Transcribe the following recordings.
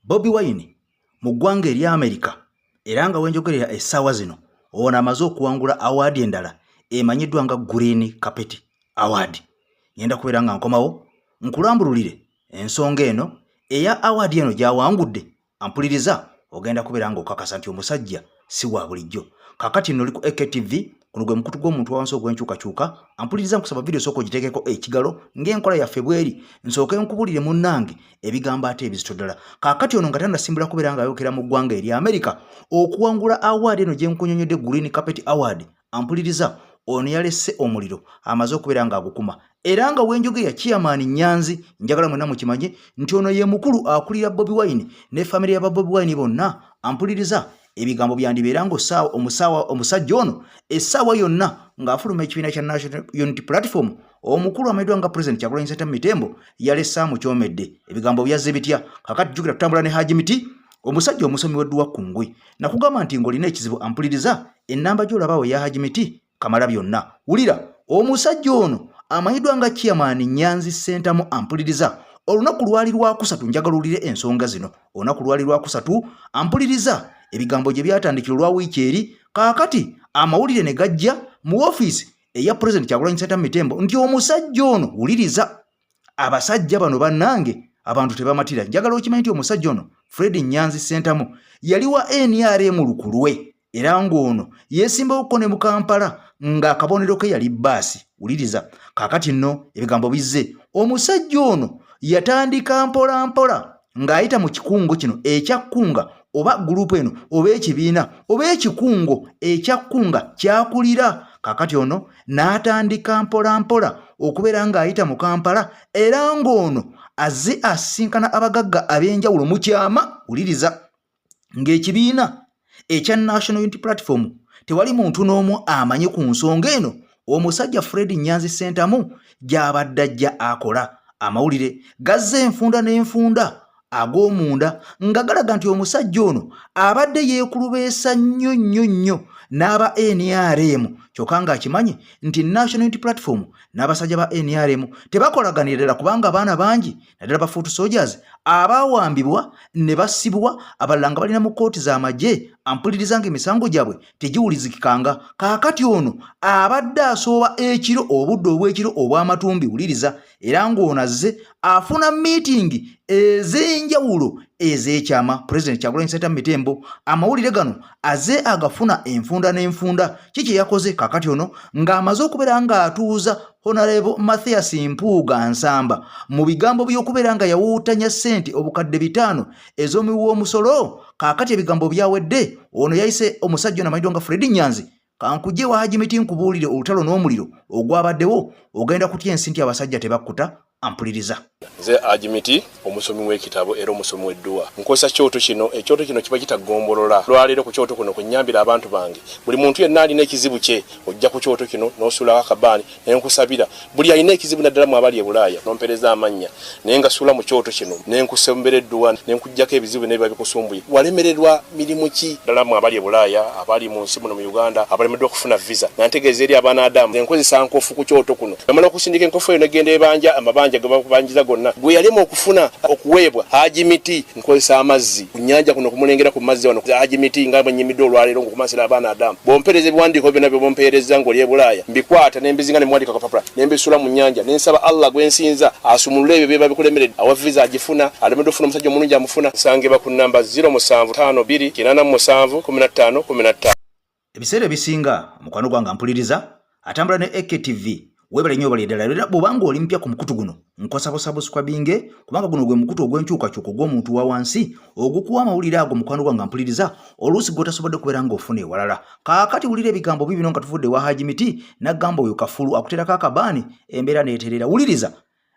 Bobi Wine mu ggwanga erya America era nga wenjogerera essaawa zino ono amaze okuwangula award endala emanyiddwa nga Green Carpet Award. Ngenda kubeera nga nkomawo nkulambululire ensonga eno eya award eno gyawangudde ampuliriza ogenda kubeera nga okakasa nti omusajja si wa bulijjo. Kakati nno oli ku AKTV kuno gwe mukutu gw'omuntu awansi ogw'enkyukakyuka ampuliriza nkusaba video sooka ogiteekeko ekigalo ng'enkola yaffe bweri nsooke nkubulire munnange ebigambo ate ebizito ddala. Kakati ono nga tannasimbula kubeera nga ayokera mu ggwanga erya America okuwangula award eno gye nkunyonyodde Green Carpet Award ampuliriza ono yalesse omuliro amaze okubeera nga agukuma era nga wenjogerera chairman Nyanzi njagala mwenna mukimanye nti ono ye mukulu akulira Bobi Wine ne family ya Bobi Wine bonna ampuliriza ebigambo byandibeera nga omusajja ono essaawa yonna ng'afuluma ekibiina kya National Unity Platform omukulu amayiddwa nga President Kyagulanyi Ssentamu yalessaamu kyomedde ebigambo byazze bitya. Kakati jjukira tutambula ne Haji Miti omusajja omusomi w'edduwa Kungwe nakugamba nti ng'olina ekizibu ampuliriza ennamba gy'olabaawo eya Haji Miti kamala byonna. Wulira omusajja ono amanyiddwa nga chairman Nyanzi Ssentamu ampuliriza olunaku lwali lwakusatu njagala owulire ensonga zino. Olunaku lwali lwakusatu ampuliriza ebigambo gye byatandikira olwa wiiki eri kaakati amawulire ne gajja mu ofiisi eya President Kyagulanyi Ssentamu nti omusajja ono wuliriza abasajja bano bannange abantu tebamatira. Njagala okimanyi nti omusajja ono Fred Nyanzi Ssentamu yali wa NRM lukulwe era ng'ono yeesimbawokko ne mu Kampala ng'akabonero ke yali bbaasi. Wuliriza kaakati nno ebigambo bizze omusajja ono yatandika mpola mpola ng'ayita mu kikungo kino ekyakkunga oba gurupu eno oba ekibiina oba ekikungo ekyakkunga kyakulira. Kakati ono n'atandika mpola mpola okubeera ng'ayita mu Kampala era ng'ono azze asinkana abagagga ab'enjawulo mu kyama. Wuliriza ng'ekibiina ekya National Unity Platform tewali muntu n'omu amanyi ku nsonga eno omusajja Fred Nyanzi Ssentamu gy'abadde ajja akola. Amawulire gazze enfunda n'enfunda ag'omunda nga galaga nti omusajja ono abadde yeekulubeesa nnyo n'aba NRM kyokka ng'akimanyi nti National Unity Platform n'abasajja ba NRM tebakolaganira ddala kubanga abaana bangi naddala ba foot soldiers abaawambibwa ne basibwa abalala nga balina mu kkooti z'amagye ampuliriza ng'emisango gyabwe tegiwulizikikanga. Kaakati ono abadde asooba ekiro obudde obw'ekiro obw'amatumbi. Wuliriza era ng'ono azze afuna miitingi ez'enjawulo ez'ekyama President Kyagulanyi Ssentamu amawulire gano azze agafuna enfunda n'enfunda. Kiki yakoze kakati ono ng'amaze okubeera ng'atuuza Honorable Mathias Mpuuga Nsamba mu bigambo by'okubeera nga yawuutanya ssente obukadde 5 ez'omuwi w'omusolo. Kaakati ebigambo byawedde ono yayise omusajja ono amanyiddwa nga Fred Nyanzi kankujje wa Haji Miti nkubuulire olutalo n'omuliro ogwabaddewo ogenda kutya ensi nti abasajja tebakkuta ampuliriza. Nze Haji Miti omusomi w'ekitabo era omusomi w'edduwa nkozesa kyoto kino ekyoto kino kiba kitagombolola lwaleero ku kyoto kuno kunyambira abantu bange buli muntu yenna alina ekizibu kye ojja ku kyoto kino n'osuulawo akabaani nenkusabira buli alina ekizibu naddala mu abali e Bulaaya nompereza amannya naye nga suula mu kyoto kino nenkusembera edduwa nenkujjako ebizibu n'ebiba bikusumbuye walemererwa mirimu ki ddala mu abali e Bulaaya abali mu nsi muno mu Uganda abalemeddwa okufuna visa nantegeeza eri abaana Adamu nenkozesa nkofu ku kyoto kuno namala okusindika enkofu eyo negenda ebanja amabanja ge bakubanjiza gonna gwe yalema okufuna okuweebwa Haji Miti nkozesa amazzi ku nnyanja kuno kumulengera ku mazzi wano Haji Miti nga bwenyimidde olwaleero ngokumasira abaana Adamu bompereza ebiwandiiko byonna bye bompereza ng'oli e Bulaaya mbikwata nembizinga ne mwandika kapapula nembisula mu nnyanja nensaba Allah gwensinza asumulule ebyo byeba bikulemeredde awa visa agifuna alemedde okufuna omusajja omulungi amufuna nsangeba ku namba 0752 ebiseera ebisinga mukwano gwange ampuliriza atambula ne AKTV webale nnyo bali ddala era bw'obanga oli mpya ku mukutu guno nkosabo subscribinge kubanga guno gwe mukutu ogw'enkyukakyuka ogw'omuntu wa wansi ogukuwa amawulire ago mukwano gwange ampuliriza oluusi gw'otasobodde kubeera ng'ofuna ewalala. Kaakati wulira ebigambo bibino nga tuvudde wa Haji Miti n'agamba oyo kafulu akuterako akabaani embeera neeterera. Wuliriza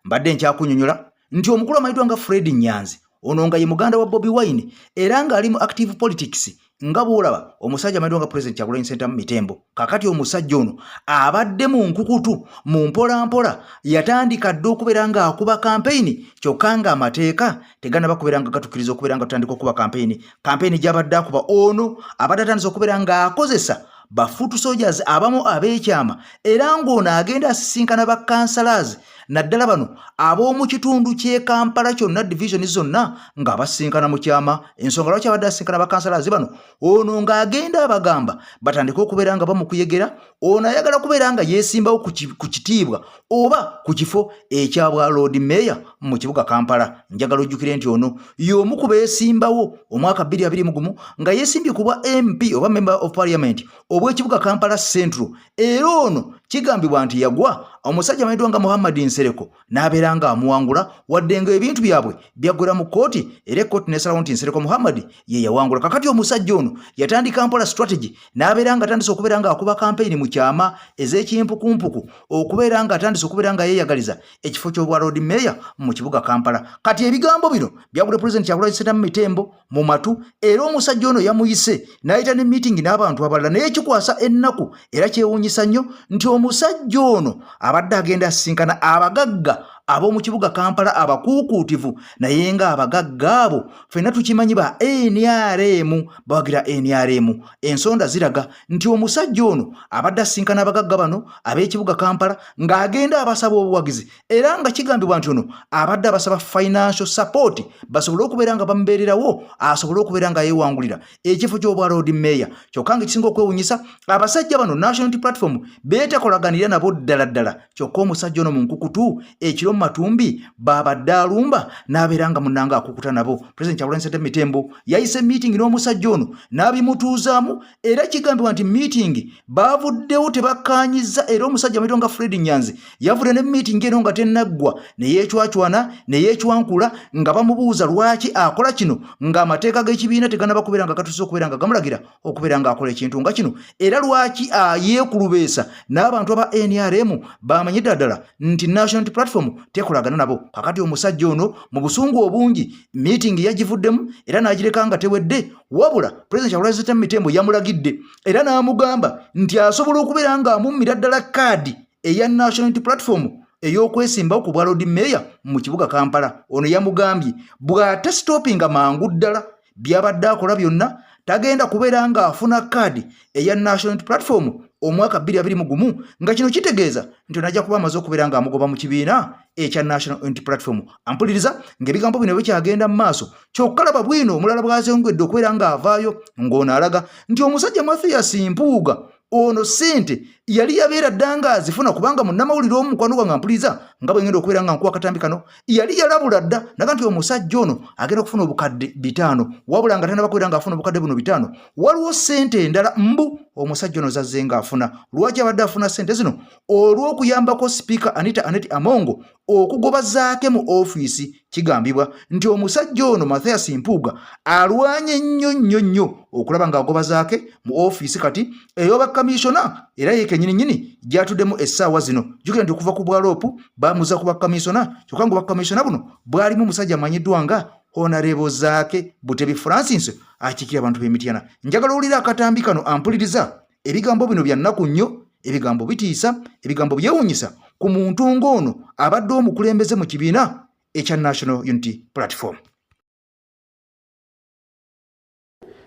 mbadde nkyakunnyonnyola nti omukulu amayiddwa nga Fred Nyanzi ono nga ye muganda wa Bobi Wine era ng'ali mu active politics nga bw'olaba omusajja amayiddwa nga President Kyagulanyi Ssentamu. Kakati omusajja ono abadde mu nkukutu mu mpola mpola yatandika dde okubeera nga akuba kampeyini kyokka nga amateeka teganaba kubeera nga gatukkiriza okubeera nga tutandika okuba kampeyini gy'abadde akuba ono abadde atandise okubeera nga akozesa ba foot soldiers abamu ab'ekyama era ng'ono agenda asisinkana ba councillors naddala bano ab'omu kitundu ky'e Kampala kyonna division zonna nga basinkana mu kyama. Ensonga lwaki abadde asinkana bakansalazi bano, ono ng'agenda abagamba batandika okubeera nga bamukuyegera, ono ayagala kubeera nga yeesimbawo ku kitiibwa oba ku kifo ekya bwa Lord Mayor mu kibuga Kampala. Njagala ojjukire nti ono y'omu ku beesimbawo omwaka 2021 nga yeesimbye ku bwa MP oba Member of Parliament obw'ekibuga Kampala Central. Era ono kigambibwa nti yagwa omusajja amanyiddwa nga Muhammad Nsereko n'abeera nga amuwangula wadde nga ebintu byabwe byaggwera mu kkooti, era ekkooti n'esalawo nti Nsereko Muhammad ye yawangula. Kakati omusajja ono yatandika Kampala strategy n'abeera nga atandise okubeera nga akuba campaign mu kyama ez'ekimpukumpuku okubeera nga atandise okubeera nga yeeyagaliza ekifo ky'obwa Lord Mayor mu kibuga Kampala. Kati ebigambo bino byagudde President Kyagulanyi Ssentamu Mitembo mu matu, era omusajja ono yamuyise n'ayita ne meeting n'abantu abalala. Naye kikwasa ennaku era kyewuunyisa nnyo nti omusajja ono abadde agenda asinkana abagagga ab'omu kibuga Kampala abakuukuutivu, naye nga abagagga abo ffenna tukimanyi ba NRM bawagira NRM. Ensonda ziraga nti omusajja ono abadde asinkana abagagga bano ab'ekibuga Kampala ng'agenda abasaba obuwagizi, era nga kigambibwa nti ono abadde abasaba financial support basobole okubeera nga bamubeererawo asobole okubeera nga yeewangulira ekifo ky'obwa Lord Mayor. Kyokka nga kisinga okwewuunyisa abasajja bano National Unity Platform beetakolaganira nabo ddala. Kyokka omusajja ono mu nkukutu ekiro matumbi babadde alumba n'abeera nga munnanga akukuta nabo. President Kyagulanyi Ssentamu Mitembo yayise meeting n'omusajja ono n'abimutuuzaamu, era kigambibwa nti meeting baavuddewo tebakkaanyiza, era omusajja amayitibwa nga Fred Nyanzi yavudde ne meeting eno nga tennaggwa neyeecwacwana neyeecwankula nga bamubuuza lwaki akola kino ng'amateeka g'ekibiina teganaba kubeera nga gatuuse okubeera nga gamulagira okubeera nga akola ekintu nga kino, era lwaki ayeekulubeesa n'abantu aba NRM bamanyidde ddala nti National Unity Platform tekolagana nabo. Kakati omusajja ono mu busungu obungi meeting yagivuddemu era n'agireka nga tewedde, wabula President Kyagulanyi Ssentamu Mitembo yamulagidde era n'amugamba nti asobola okubeera nga amummira ddala kaadi eya National Unity Platform ey'okwesimbawo ku bwa Lord Mayor mu kibuga Kampala. Ono yamugambye bw'ata stoppinga mangu ddala byabadde akola byonna tagenda kubeera nga afuna kaadi eya National Unity Platform omwaka 2021, nga kino kitegeeza nti onajja kuba amaze okubeera nga amugoba mu kibiina ekya National Unity Platform. Ampuliriza ng'ebigambo bino bikyagenda mu maaso, kyokka laba bwino omulala bwazengedde okubeera nga avaayo ng'ono alaga nti omusajja Mathias Mpuuga ono ssente yali yabeera ddanga azifuna, kubanga munnamawulire omu mukwano gwange ampuliriza nga bwe ngenda okubeera nga nkuwa akatambi kano yali yalabula dda naga nti omusajja ono agenda okufuna obukadde 5, wabula nga tannaba kubeera ng'afuna obukadde buno 5 waliwo ssente endala mbu omusajja ono zazze ng'afuna. Lwaki abadde afuna ssente zino? Olw'okuyambako Speaker Anita Amongo okugoba zaake mu ofiisi. Kigambibwa nti omusajja ono Mathias Mpuuga alwanye nnyo okulaba ng'agoba zaake mu ofiisi kati ey'obakamisona, era ye kennyini gyatuddemu essaawa zino. Jjukira nti okuva ku bwaloopu baamuza ku bakamisona, kyokka nga bakamisona buno bwalimu omusajja amanyiddwa nga Honorable Zaake Butebi Francis akiikira abantu b'Emityana. Njagala owulira akatambi kano ampuliriza. Ebigambo bino bya nnaku nnyo, ebigambo bitiisa, ebigambo byewuunyisa ku muntu ng'ono abadde omukulembeze mu kibiina ekya National Unity Platform.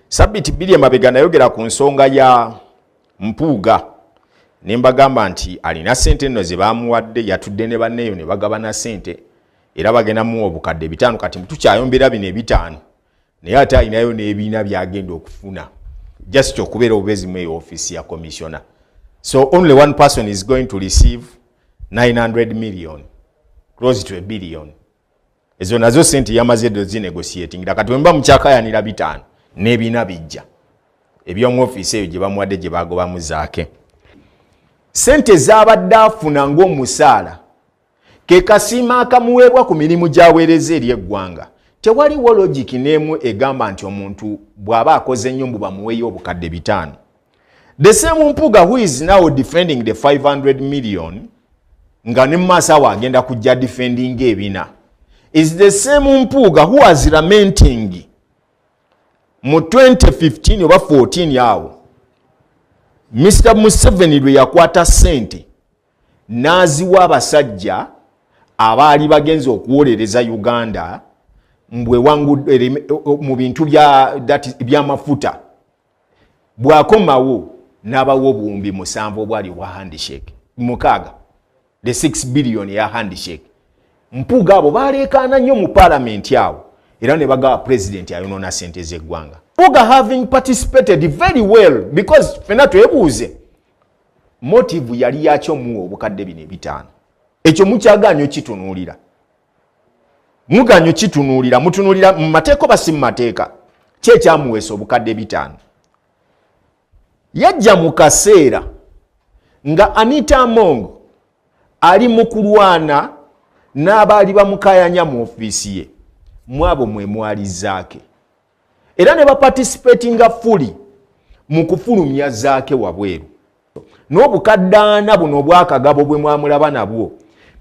Sabiti 2 emabega nayogera ku nsonga ya Mpuuga ne mbagamba nti alina ssente nno ze baamuwadde, yatudde ne banneeyo ne bagabana ssente era bagenda mu obukadde 5. Kati tukyayombera bino 5 naye ate alinayo n'ebiina byagenda okufuna just okubeera obubezi mu office ya commissioner. So only one person is going to receive 900 million, close to $1 billion. Ezo nazo ssente yamaze negotiating. Kati wemba mukyakayanira 5 n'ebiina bijja eby'omu office eyo gye bamuwadde gye bagobamu zaake. Ssente z'abadde afuna ng'omusaala ke kasiima akamuweebwa ku mirimu gy'aweereza eri eggwanga. Tewaliwo logic n'emu egamba nti omuntu bw'aba akoze nnyo mbu bamuweeyo obukadde 5. The same Mpuuga who is now defending the 500 million nga ne maaso awo agenda kujja defending ebina is the same Mpuuga who was lamenting mu 2015 oba 14 yawo Mr. Museveni lwe yakwata ssente n'aziwa abasajja abaali bagenze okuwolereza Uganda mbwe wangu mu bintu by'amafuta. Bwakomawo n'abawo obuwumbi 7 obwali wa handshake 6. the 6 billion ya handshake. Mpuga abo balekana nnyo mu parliament yawo era ne baga president ayonona sente z'eggwanga. Mpuga having participated very well because fena twebuuze motive yali yakyo mu obukadde bino ebitaano. Ekyo mukyaganyo kitunuulira. Muganyo kitunuulira mutunuulira mu mateeko basi mu mateeka kyekyamuweesa obukadde bitaano. Yajja mu kaseera nga Anita Among ali mu kulwana n'abaali bamukayanya mu ofiisi ye mwabo mwe mwali zaake era ne baparticipatinga fully mu kufulumya zaake wabweru n'obukaddaana buno obwakagabo bwe mwamulaba nabwo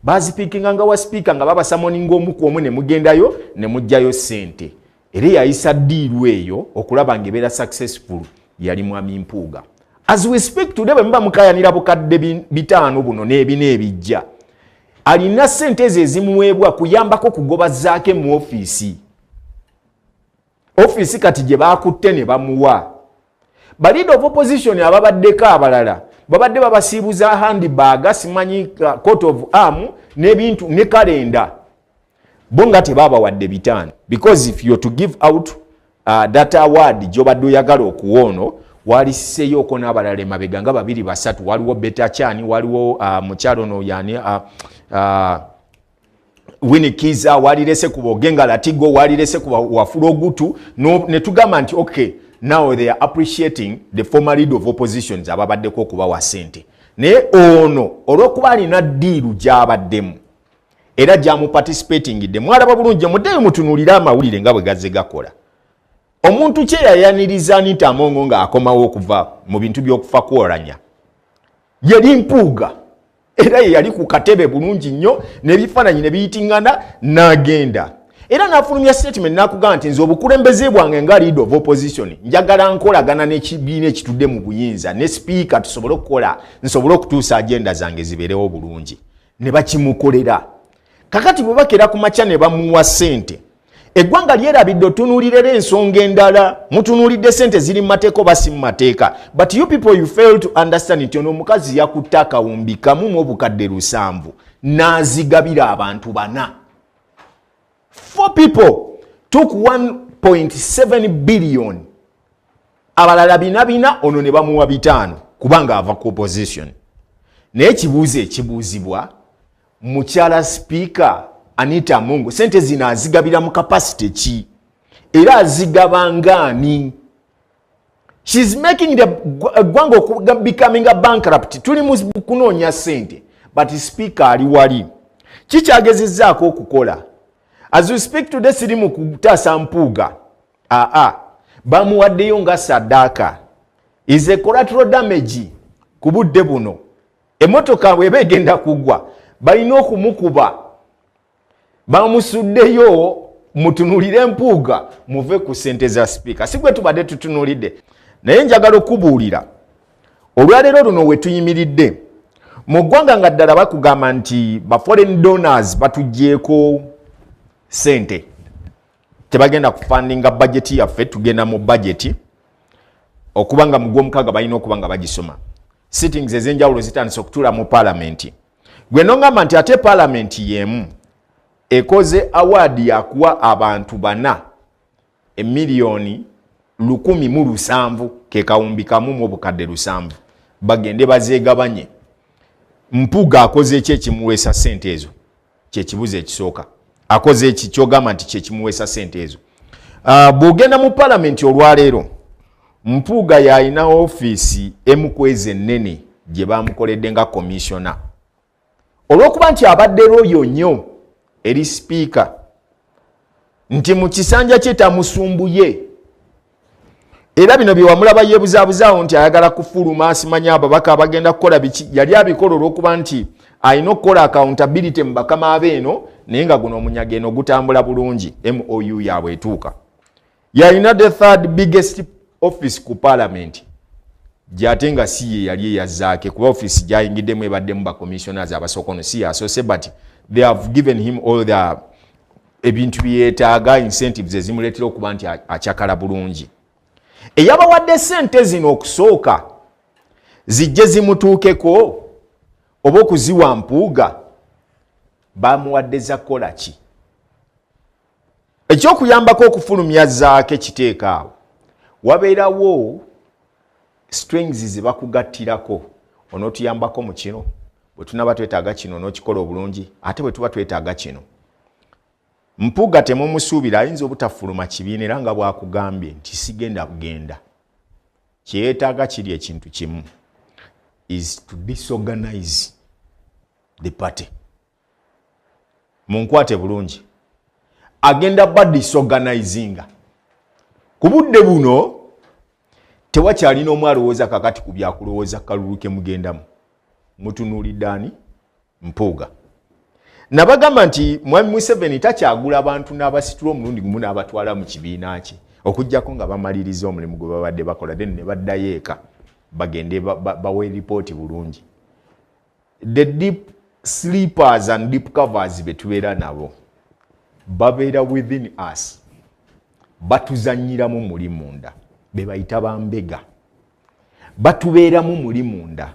bazipiikinga nga wa speaker nga babasamoninga omu ku omu ne mugendayo ne mujjayo ssente era yayisa ddiiru eyo okulaba ng'ebeera successful yali mwami Mpuuga. As we speak today bwe muba mukayanira bukadde bitaano buno n'ebina ebijja alina ssente ze ezimuweebwa kuyambako kugoba zaake mu ofiisi. Ofiisi kati gye baakutte ne bamuwa. Leader of opposition ababaddeko abalala babadde babasiibuza handbag simanyi coat of arm n'ebintu ne kalenda bo nga tebabawadde bitaano because if you to give out that award gy'obadde oyagala okuwoono waliseeyo oko n'abalala emabega nga 2-3 waliwo Betakyani waliwo mukyalo no yani Winikiza walirese ku Bogenga Latigo walirese ku Wafulogutu no ne tugamba nti okay now they are appreciating the former leader of oppositions ababaddeko kuba wa sente naye ono olw'okuba alina ddiiru gy'abaddemu era gyamu participating de mwalaba bulungi muddeyo mutunuulira amawulire nga bwe gazze gakola. Omuntu kye yayaniriza Anita Among nga akomawo okuva mu bintu by'okufa kwolanya yali Mpuuga era yali ku katebe bulungi nnyo n'ebifaananyi ne biyitingana n'agenda era n'afulumya statement n'akugamba nti nze obukulembeze bwange nga leader of opposition njagala nkolagana n'ekibiina ekitudde mu buyinza ne speaker tusobole okukola nsobole okutuusa agenda zange zibeerewo bulungi ne bakimukolera. Kakati bwe bakera ku makya ne bamuwa ssente eggwanga lyerabidde otunuulirira ensonga endala mutunuulidde ssente ziri mu mateeko basi mu mateeka but you people you fail to understand nti ono omukazi yakutte akawumbi kamu mu obukadde 7 n'azigabira abantu 4. 4 people took 1.7 billion abalala 4 ono ne bamuwa 5 kubanga ava ku opposition. Naye ekibuuzo ekibuuzibwa mukyala speaker Anita Among sente zino azigabira mu capacity ki era azigaba ngani? She's making the gwango becoming a bankrupt. Tuli mu kunoonya sente but speaker ali wali kikyagezezzaako okukola. As we speak today siri mu kutaasa Mpuuga bamuwaddeyo nga saddaaka is a collateral damage ku budde buno. Emmotoka bw'eba egenda kugwa balina okumukuba bamusuddeyo mutunulire Mpuuga muve ku ssente za speaker. Si gwe tubadde tutunulidde naye njagala okubuulira olwaleero luno we tuyimiridde mu ggwanga nga ddala bakugamba nti ba foreign donors batuggyeko ssente tebagenda kufandinga budget yaffe tugenda mu budget okubanga mu gw'omukaaga balina okuba nga bagisoma. Sittings ez'enjawulo zitandise okutuula mu parliament. Gwe nongamba nti ate parliament yemu ekoze award yakuwa abantu 4 emiliyoni 107 ke kawumbi kamu mu obukadde 7 bagende bazeegabanye. Mpuuga akoze eki ekimuweesa ssente ezo kyekibuzo ekisooka akoze eki kyogamba nti kyekimuweesa ssente ezo. Bw'ogenda mu parliament olwaleero Mpuuga yalina ofiisi emukwezi ennene gye bamukoledde nga commissioner olw'okuba nti abadde royo nnyo eri speaker nti mu kisanja kye tamusumbuye era bino bye wamulaba yeebuzabuzaawo nti ayagala kufuluma asimanya ababaka abagenda kukola biki yali abikola olw'okuba nti alina okukola accountability mu bakama abeeno naye nga guno omunyaga eno gutambula bulungi MOU yaabwe etuuka. Yalina the third biggest office ku parliament gyate nga si ye yali eyazzaake kuba office gyayingiddemu ebaddemu ba commissioners abasookono si yasoose but they have given him all the ebintu byetaaga incentives ezimuleetera okuba nti akyakala bulungi. Eyabawadde ssente zino okusooka zijje zimutuukeko oba okuziwa mpuuga bamuwadde za kola ki? Ekyokuyambako okufulumya zaake kiteeka awo wabeerawo strings ze bakugattirako onootuyambako mu kino bwe tunaba twetaaga kino n'okikola obulungi ate bwe tuba twetaaga kino. Mpuuga temumusuubira ayinza obutafuluma kibiina era nga bwakugambye nti sigenda kugenda. Kye yeetaaga kiri ekintu kimu is to disorganize the party. Munkwate bulungi. Agenda ba disorganizinga. Ku budde buno tewakyalina omu alowooza kakati ku byakulowooza kaluluke mugendamu. Mutunuulidde ani? Mpuuga. Nabagamba nti Mwami Museveni takyagula abantu n'abasitula omulundi gumu n'abatwala mu kibiina kye okujjako nga bamaliriza omulimu gwe babadde bakola then ne baddayo eka bagende bawe ripooti bulungi. The deep sleepers and deep covers betubeera nabo babeera within us batuzanyiramu muli munda be bayita bambega batubeeramu muli munda.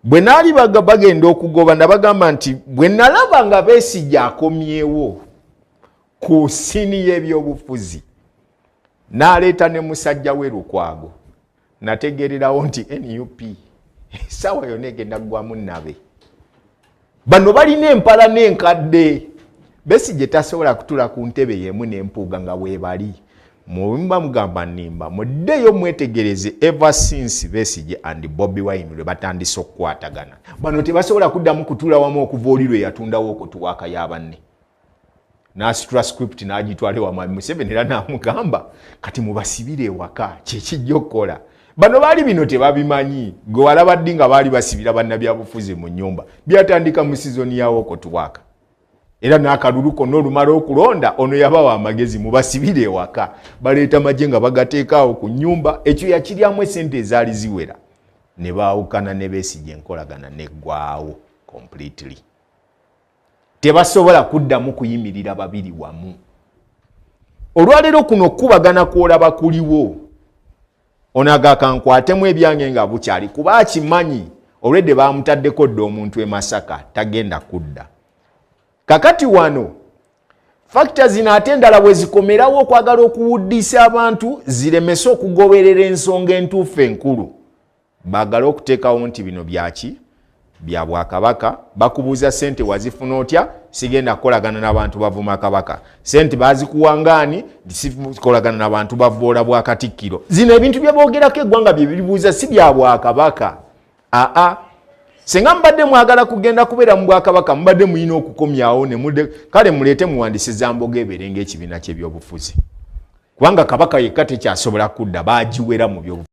Bwe naali bagenda okugoba nabagamba nti bwe nalaba nga Besigye akomyewo ku sini y'ebyobufuzi n'aleeta ne musajja we Lukwago nategererawo nti NUP essaawa yonna egenda ggwamu nabe. Bano balina empala n'enkadde. Besigye tasobola kutula ku ntebe yemu n'empuuga nga weebali. Mubimba mugamba nimba muddeyo mwetegereze ever since Besigye and Bobi Wine lwe batandise okukwatagana. Bano tebasobola kuddamu kutula wamu okuva oli lwe yatundawo okutuwaka y'abanne. N'asitula script n'agitwale wa Mwami Museveni era n'amugamba kati mubasibire ewaka kyekijja okukola. Bano baali bino tebabimanyi. Gwe walaba ddi nga baali basibira bannabyabufuzi mu nnyumba. Byatandika mu sizoni yawo okutuwaka. Era n'akalulu konna olumala okulonda ono yabawa amagezi mubasibire ewaka baleeta magye nga bagateekaawo ku nnyumba ekyo yakiryamu essente ezaali ziwera ne baawukana ne Besigye enkolagana neggwaawo completely. Tebasobola kuddamu kuyimirira babiri wamu. Olwaleero kuno kubagana kwolaba kuliwo ono agakankwatemu ebyange nga bukyali kuba akimanyi olwedde baamutaddeko dda omuntu e Masaka tagenda kudda. Kakati wano factor zino ate endala bwe zikomerawo okwagala okuwuddisa abantu ziremese okugoberera ensonga entuufu enkulu baagala okuteekawo nti bino byaki bya Bwakabaka bakubuuza ssente wazifuna otya sigenda kukolagana n'abantu bavuma Kabaka ssente bazikuwangaani sikolagana n'abantu bavoola Bwakatikkiro. Zino ebintu bye boogerako eggwanga bye biribuuza si bya Bwakabaka. Senga mbadde mwagala kugenda kubeera mu Bwakabaka mbadde muyina okukomyawo ne mudde kale muleete muwandise Zamboga ebeere ng'ekibiina ky'ebyobufuzi kubanga Kabaka yekka tekyasobola kudda baagiwera mu byobufuzi.